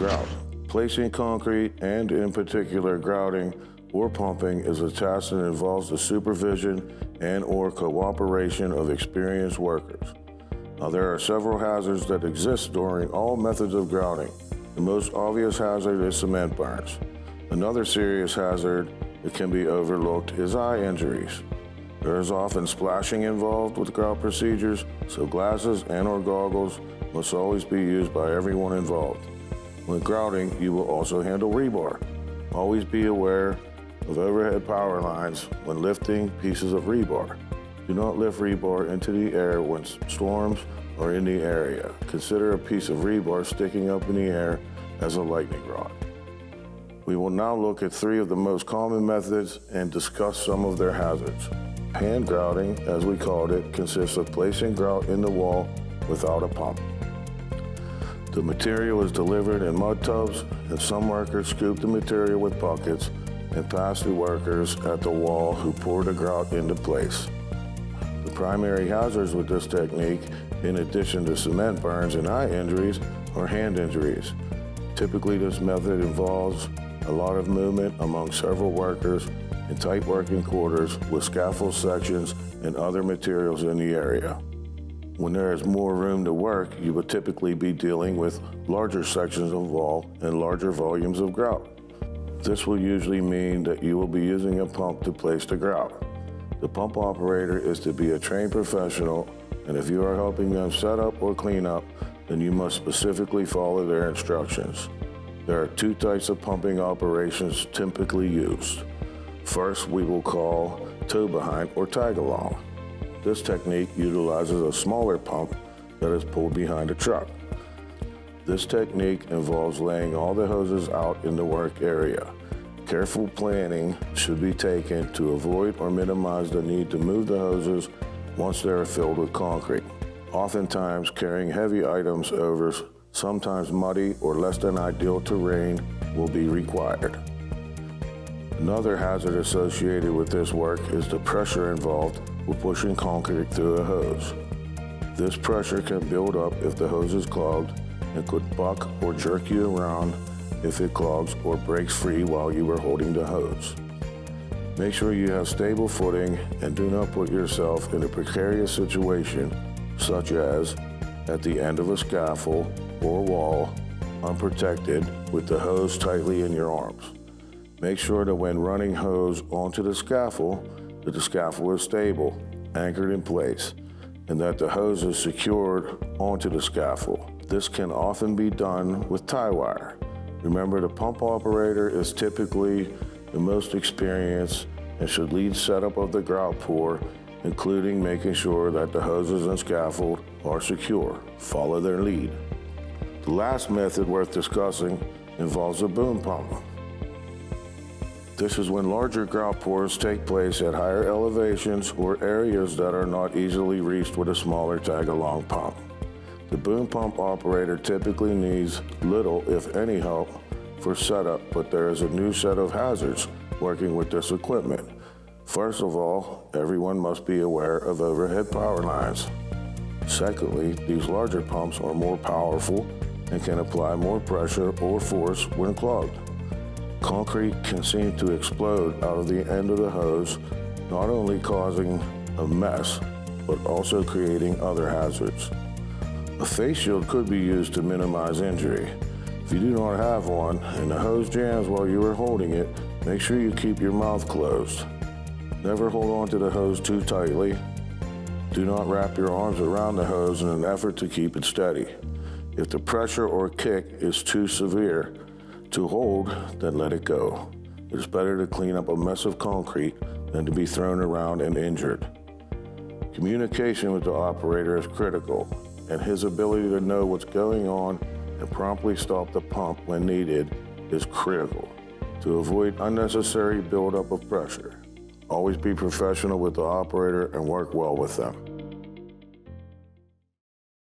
grout. Placing concrete, and in particular grouting or pumping, is a task that involves the supervision and/or cooperation of experienced workers. Now, there are several hazards that exist during all methods of grouting. The most obvious hazard is cement burns. Another serious hazard that can be overlooked is eye injuries. There is often splashing involved with grout procedures, so glasses and/or goggles must always be used by everyone involved. When grouting, you will also handle rebar. Always be aware of overhead power lines when lifting pieces of rebar. Do not lift rebar into the air when storms are in the area. Consider a piece of rebar sticking up in the air as a lightning rod. We will now look at 3 of the most common methods and discuss some of their hazards. Hand grouting, as we called it, consists of placing grout in the wall without a pump. The material is delivered in mud tubs, and some workers scoop the material with buckets and pass to workers at the wall who pour the grout into place. The primary hazards with this technique, in addition to cement burns and eye injuries, are hand injuries. Typically, this method involves a lot of movement among several workers in tight working quarters with scaffold sections and other materials in the area. When there is more room to work, you would typically be dealing with larger sections of wall and larger volumes of grout. This will usually mean that you will be using a pump to place the grout. The pump operator is to be a trained professional, and if you are helping them set up or clean up, then you must specifically follow their instructions. There are 2 types of pumping operations typically used. First, we will call tow behind or tag along. This technique utilizes a smaller pump that is pulled behind a truck. This technique involves laying all the hoses out in the work area. Careful planning should be taken to avoid or minimize the need to move the hoses once they are filled with concrete. Oftentimes, carrying heavy items over sometimes muddy or less than ideal terrain will be required. Another hazard associated with this work is the pressure involved with pushing concrete through a hose. This pressure can build up if the hose is clogged and could buck or jerk you around if it clogs or breaks free while you are holding the hose. Make sure you have stable footing and do not put yourself in a precarious situation, such as at the end of a scaffold or wall, unprotected with the hose tightly in your arms. Make sure that when running hose onto the scaffold, that the scaffold is stable, anchored in place, and that the hose is secured onto the scaffold. This can often be done with tie wire. Remember, the pump operator is typically the most experienced and should lead setup of the grout pour, including making sure that the hoses and scaffold are secure. Follow their lead. The last method worth discussing involves a boom pump. This is when larger grout pours take place at higher elevations or areas that are not easily reached with a smaller tag-along pump. The boom pump operator typically needs little, if any, help for setup, but there is a new set of hazards working with this equipment. First of all, everyone must be aware of overhead power lines. Secondly, these larger pumps are more powerful and can apply more pressure or force when clogged. Concrete can seem to explode out of the end of the hose, not only causing a mess, but also creating other hazards. A face shield could be used to minimize injury. If you do not have one and the hose jams while you are holding it, make sure you keep your mouth closed. Never hold on to the hose too tightly. Do not wrap your arms around the hose in an effort to keep it steady. If the pressure or kick is too severe to hold, then let it go. It is better to clean up a mess of concrete than to be thrown around and injured. Communication with the operator is critical, and his ability to know what's going on and promptly stop the pump when needed is critical to avoid unnecessary buildup of pressure. Always be professional with the operator and work well with them.